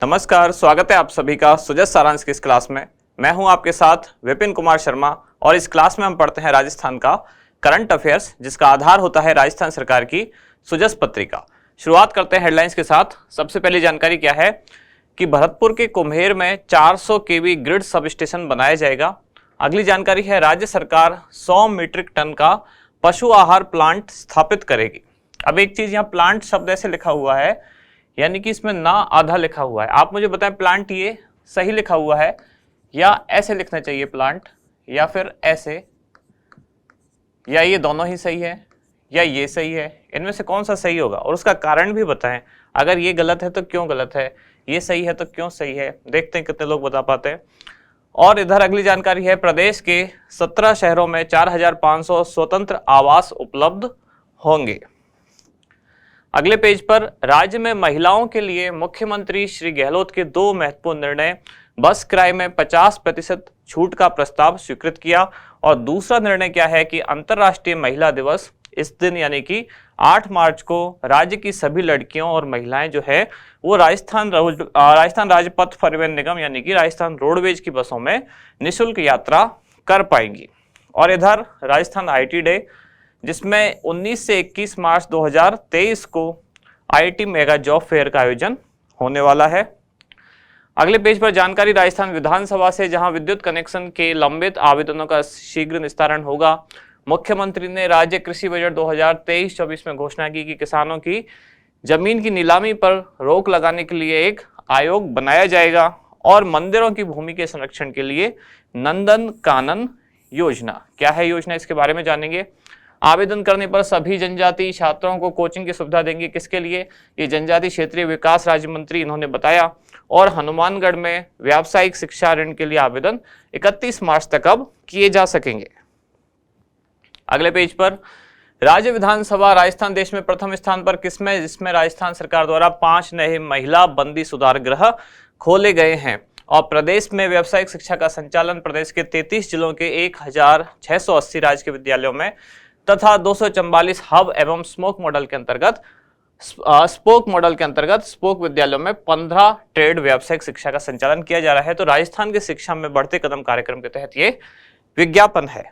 नमस्कार, स्वागत है आप सभी का सुजस सारांश की इस क्लास में। मैं हूं आपके साथ विपिन कुमार शर्मा और इस क्लास में हम पढ़ते हैं राजस्थान का करंट अफेयर्स, जिसका आधार होता है राजस्थान सरकार की सुजस पत्रिका। शुरुआत करते हैं हेडलाइंस के साथ। सबसे पहली जानकारी क्या है कि भरतपुर के कुम्हेर में 400 केवी ग्रिड सब स्टेशन बनाया जाएगा। अगली जानकारी है राज्य सरकार 100 मीट्रिक टन का पशु आहार प्लांट स्थापित करेगी। अब एक चीज, यहाँ प्लांट शब्द ऐसे लिखा हुआ है, यानी कि इसमें ना आधा लिखा हुआ है। आप मुझे बताएं प्लांट ये सही लिखा हुआ है या ऐसे लिखना चाहिए प्लांट, या फिर ऐसे, या ये दोनों ही सही है, या ये सही है? इनमें से कौन सा सही होगा और उसका कारण भी बताएं। अगर ये गलत है तो क्यों गलत है, ये सही है तो क्यों सही है। देखते हैं कितने लोग बता पाते हैं। और इधर अगली जानकारी है प्रदेश के 17 शहरों में 4500 स्वतंत्र आवास उपलब्ध होंगे। अगले पेज पर राज्य में महिलाओं के लिए मुख्यमंत्री श्री गहलोत के दो महत्वपूर्ण निर्णय, बस किराए में 50% छूट का प्रस्ताव स्वीकृत किया। और दूसरा निर्णय क्या है कि अंतर्राष्ट्रीय महिला दिवस इस दिन यानी कि 8 मार्च को राज्य की सभी लड़कियों और महिलाएं जो है वो राजस्थान राज्य पथ परिवहन निगम यानी कि राजस्थान रोडवेज की बसों में निःशुल्क यात्रा कर पाएंगी। और इधर राजस्थान आईटी डे, जिसमें 19 से 21 मार्च 2023 को आईटी मेगा जॉब फेयर का आयोजन होने वाला है। अगले पेज पर जानकारी राजस्थान विधानसभा से, जहां विद्युत कनेक्शन के लंबित आवेदनों का शीघ्र निस्तारण होगा। मुख्यमंत्री ने राज्य कृषि बजट 2023-24 में घोषणा की कि किसानों की जमीन की नीलामी पर रोक लगाने के लिए एक आयोग बनाया जाएगा। और मंदिरों की भूमि के संरक्षण के लिए नंदन कानन योजना, क्या है योजना, इसके बारे में जानेंगे। आवेदन करने पर सभी जनजाति छात्रों को कोचिंग की सुविधा देंगे। किसके लिए? ये जनजाति क्षेत्रीय विकास राज्य मंत्री इन्होंने बताया। और हनुमानगढ़ में व्यावसायिक शिक्षा ऋण के लिए आवेदन 31 मार्च तक अब किए जा सकेंगे। अगले पेज पर राज्य विधानसभा राजस्थान देश में प्रथम स्थान पर किसमें, जिसमें राजस्थान सरकार द्वारा 5 नए महिला बंदी सुधार गृह खोले गए हैं। और प्रदेश में व्यावसायिक शिक्षा का संचालन प्रदेश के 33 जिलों के 1680 राजकीय विद्यालयों में तथा 244 हब एवं स्पोक मॉडल के अंतर्गत स्पोक विद्यालयों में 15 ट्रेड व्यावसायिक शिक्षा का संचालन किया जा रहा है। तो राजस्थान की शिक्षा में बढ़ते कदम कार्यक्रम के तहत ये विज्ञापन है।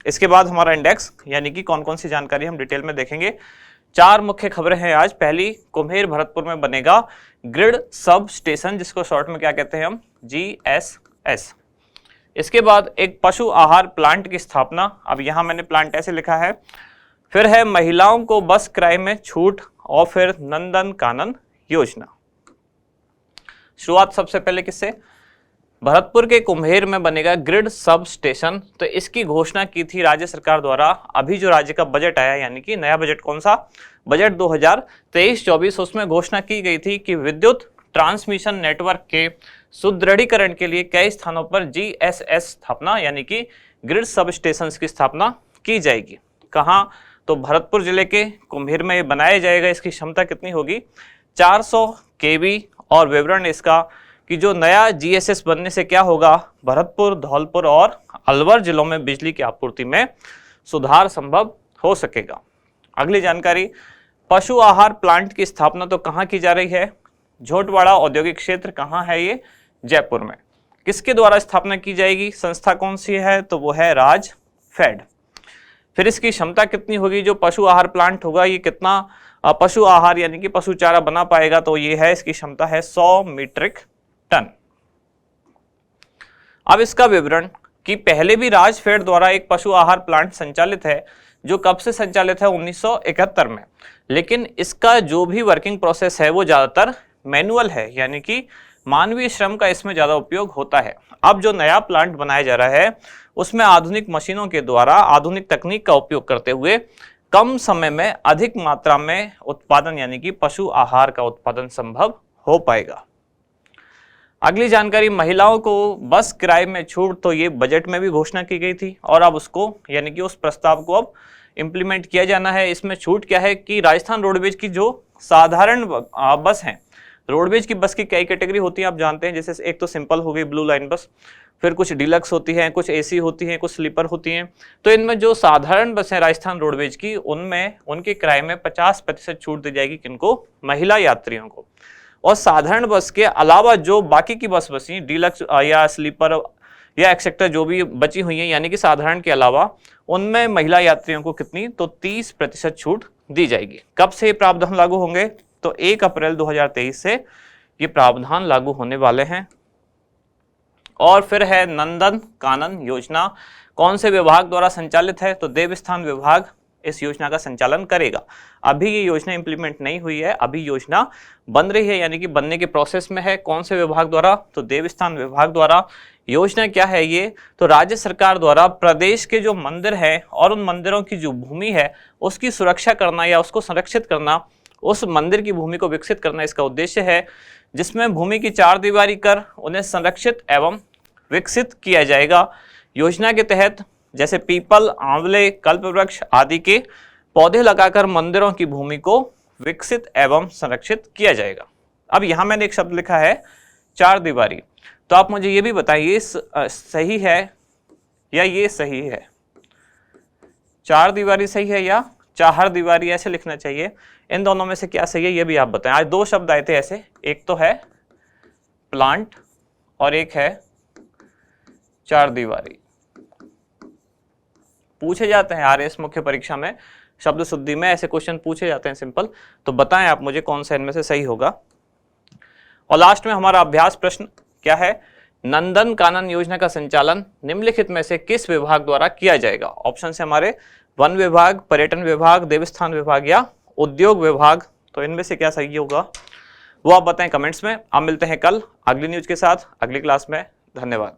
इसके बाद हमारा इंडेक्स, यानी कि कौन कौन सी जानकारी हम डिटेल में देखेंगे। 4 मुख्य खबरें हैं आज। पहली, कुम्हेर भरतपुर में बनेगा ग्रिड सब स्टेशन, जिसको शॉर्ट में क्या कहते हैं हम, GSS। इसके बाद एक पशु आहार प्लांट की स्थापना, अब यहां मैंने प्लांट ऐसे लिखा है। फिर है महिलाओं को बस किराए में छूट, और फिर नंदन कानन योजना। शुरुआत सबसे पहले किससे, भरतपुर के कुम्हेर में बनेगा ग्रिड सब स्टेशन। तो इसकी घोषणा की थी राज्य सरकार द्वारा। अभी जो राज्य का बजट आया, यानी कि नया बजट कौन सा, बजट 2023-24, उसमें घोषणा की गई थी कि विद्युत ट्रांसमिशन नेटवर्क के सुदृढ़ीकरण के लिए कई स्थानों पर GSS स्थापना यानी कि ग्रिड सब स्टेशन की स्थापना की जाएगी। कहाँ? तो भरतपुर जिले के कुम्हेर में ये बनाया जाएगा। इसकी क्षमता कितनी होगी, 400 केवी। और विवरण इसका कि जो नया GSS बनने से क्या होगा, भरतपुर, धौलपुर और अलवर जिलों में बिजली की आपूर्ति में सुधार संभव हो सकेगा। अगली जानकारी, पशु आहार प्लांट की स्थापना तो कहाँ की जा रही है, झोटवाड़ा औद्योगिक क्षेत्र। कहाँ है ये, जयपुर में। किसके द्वारा स्थापना की जाएगी, संस्था कौन सी है, तो वो है राजफेड। फिर इसकी क्षमता कितनी होगी, जो पशु आहार प्लांट होगा ये कितना पशु आहार यानी कि पशु चारा बना पाएगा, तो ये है, इसकी क्षमता है 100 मीट्रिक टन। अब इसका विवरण कि पहले भी राजफेड द्वारा एक पशु आहार प्लांट संचालित है, जो कब से संचालित है, 1971 में। लेकिन इसका जो भी वर्किंग प्रोसेस है वो ज्यादातर मैनुअल है, यानी कि मानवीय श्रम का इसमें ज्यादा उपयोग होता है। अब जो नया प्लांट बनाया जा रहा है उसमें आधुनिक मशीनों के द्वारा आधुनिक तकनीक का उपयोग करते हुए कम समय में अधिक मात्रा में उत्पादन यानी कि पशु आहार का उत्पादन संभव हो पाएगा। अगली जानकारी, महिलाओं को बस किराए में छूट, तो ये बजट में भी घोषणा की गई थी और अब उसको यानी कि उस प्रस्ताव को अब इंप्लीमेंट किया जाना है। इसमें छूट क्या है कि राजस्थान रोडवेज की जो साधारण बस हैं, रोडवेज की बस की कई कैटेगरी होती है आप जानते हैं, जैसे एक तो सिंपल हो गई ब्लू लाइन बस, फिर कुछ डिलक्स होती हैं, कुछ एसी होती हैं, कुछ स्लीपर होती हैं। तो इनमें जो साधारण बसें राजस्थान रोडवेज की, उनमें उनके किराए में 50% छूट दी जाएगी। किनको? महिला यात्रियों को। और साधारण बस के अलावा जो बाकी की बस बची, डीलक्स या स्लीपर या एक्सेट्रा जो भी बची हुई है, यानी कि साधारण के अलावा, उनमें महिला यात्रियों को कितनी, तो 30% छूट दी जाएगी। कब से ये प्रावधान लागू होंगे, तो 1 अप्रैल 2023 से ये प्रावधान लागू होने वाले हैं। और फिर है नंदन कानन योजना, कौन से विभाग द्वारा संचालित है, तो देवस्थान विभाग इस योजना का संचालन करेगा। अभी ये योजना इंप्लीमेंट नहीं हुई है, अभी योजना बन रही है, यानी कि बनने के प्रोसेस में है। कौन से विभाग द्वारा, तो देवस्थान विभाग द्वारा। योजना क्या है ये, तो राज्य सरकार द्वारा प्रदेश के जो मंदिर हैं और उन मंदिरों की जो भूमि है उसकी सुरक्षा करना या उसको संरक्षित करना, उस मंदिर की भूमि को विकसित करना इसका उद्देश्य है, जिसमें भूमि की 4 दीवारी कर उन्हें संरक्षित एवं विकसित किया जाएगा। योजना के तहत जैसे पीपल, आंवले, कल्प वृक्ष आदि के पौधे लगाकर मंदिरों की भूमि को विकसित एवं संरक्षित किया जाएगा। अब यहां मैंने एक शब्द लिखा है 4 दीवारी, तो आप मुझे ये भी बताइए सही है या ये सही है, 4 दीवारी सही है या 4 दीवारी ऐसे लिखना चाहिए, इन दोनों में से क्या सही है ये भी आप बताएं। आज 2 शब्द आए थे ऐसे, एक तो है प्लांट और एक है 4 दीवारी। पूछे जाते हैं आरएस मुख्य परीक्षा में, शब्द शुद्धि में ऐसे क्वेश्चन पूछे जाते हैं सिंपल, तो बताएं आप मुझे कौन सा इनमें से सही होगा। और लास्ट में हमारा अभ्यास प्रश्न क्या है, नंदन कानन योजना का संचालन निम्नलिखित में से किस विभाग द्वारा किया जाएगा। ऑप्शन है हमारे वन विभाग, पर्यटन विभाग, देवस्थान विभाग या उद्योग विभाग। तो इनमें से क्या सही होगा वो आप बताएं कमेंट्स में। आप मिलते हैं कल अगली न्यूज के साथ अगली क्लास में। धन्यवाद।